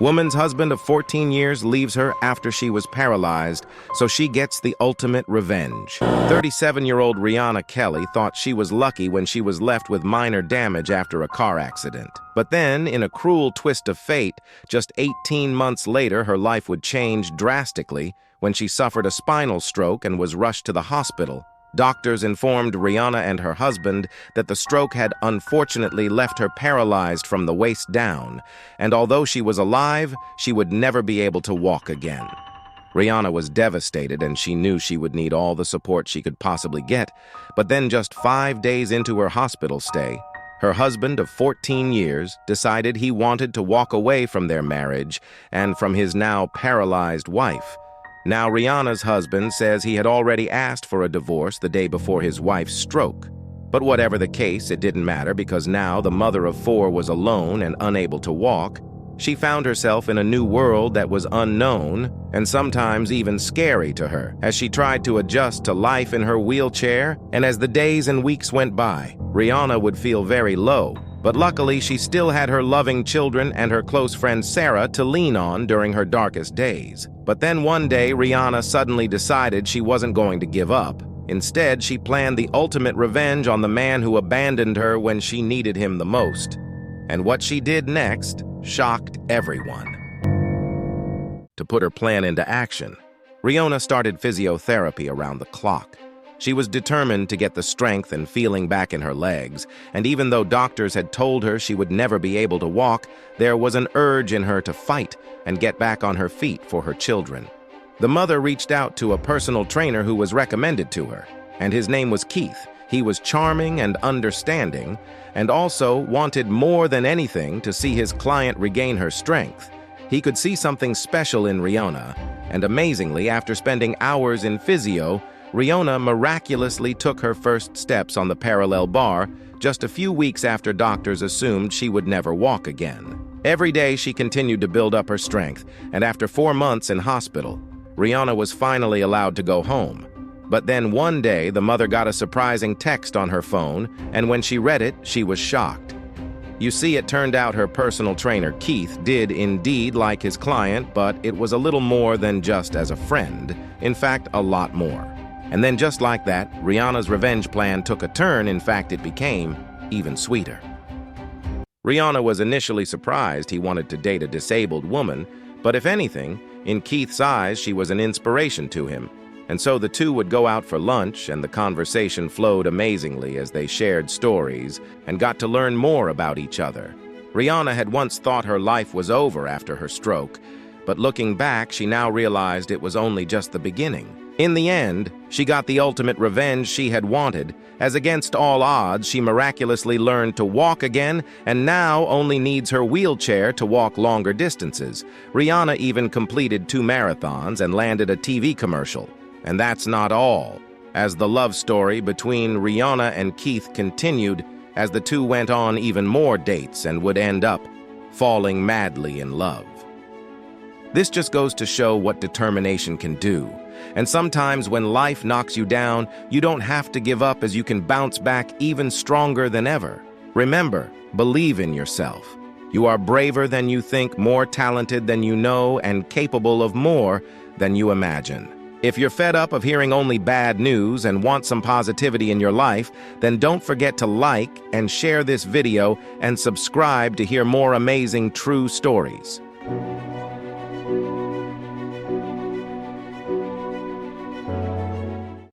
Woman's husband of 14 years leaves her after she was paralyzed, so she gets the ultimate revenge. 37-year-old Rihanna Kelly thought she was lucky when she was left with minor damage after a car accident. But then, in a cruel twist of fate, just 18 months later, her life would change drastically when she suffered a spinal stroke and was rushed to the hospital. Doctors informed Rihanna and her husband that the stroke had unfortunately left her paralyzed from the waist down, and although she was alive, she would never be able to walk again. Rihanna was devastated, and she knew she would need all the support she could possibly get, but then just 5 days into her hospital stay, her husband of 14 years decided he wanted to walk away from their marriage and from his now paralyzed wife. Now, Rihanna's husband says he had already asked for a divorce the day before his wife's stroke. But whatever the case, it didn't matter because now the mother of 4 was alone and unable to walk. She found herself in a new world that was unknown and sometimes even scary to her as she tried to adjust to life in her wheelchair. And as the days and weeks went by, Rihanna would feel very low. But luckily, she still had her loving children and her close friend Sarah to lean on during her darkest days. But then one day, Rihanna suddenly decided she wasn't going to give up. Instead, she planned the ultimate revenge on the man who abandoned her when she needed him the most. And what she did next shocked everyone. To put her plan into action, Rihanna started physiotherapy around the clock. She was determined to get the strength and feeling back in her legs, and even though doctors had told her she would never be able to walk, there was an urge in her to fight and get back on her feet for her children. The mother reached out to a personal trainer who was recommended to her, and his name was Keith. He was charming and understanding, and also wanted more than anything to see his client regain her strength. He could see something special in Rihanna, and amazingly, after spending hours in physio, Rihanna miraculously took her first steps on the parallel bar just a few weeks after doctors assumed she would never walk again. Every day she continued to build up her strength, and after 4 months in hospital, Rihanna was finally allowed to go home. But then one day, the mother got a surprising text on her phone, and when she read it, she was shocked. You see, it turned out her personal trainer, Keith, did indeed like his client, but it was a little more than just as a friend. In fact, a lot more. And then just like that, Rihanna's revenge plan took a turn. In fact, it became even sweeter. Rihanna was initially surprised he wanted to date a disabled woman, but if anything, in Keith's eyes, she was an inspiration to him. And so the two would go out for lunch, and the conversation flowed amazingly as they shared stories and got to learn more about each other. Rihanna had once thought her life was over after her stroke, but looking back, she now realized it was only just the beginning. In the end, she got the ultimate revenge she had wanted, as against all odds, she miraculously learned to walk again and now only needs her wheelchair to walk longer distances. Rihanna even completed 2 marathons and landed a TV commercial. And that's not all. As the love story between Rihanna and Keith continued, as the two went on even more dates and would end up falling madly in love. This just goes to show what determination can do. And sometimes when life knocks you down, you don't have to give up, as you can bounce back even stronger than ever. Remember, believe in yourself. You are braver than you think, more talented than you know, and capable of more than you imagine. If you're fed up of hearing only bad news and want some positivity in your life, then don't forget to like and share this video and subscribe to hear more amazing true stories.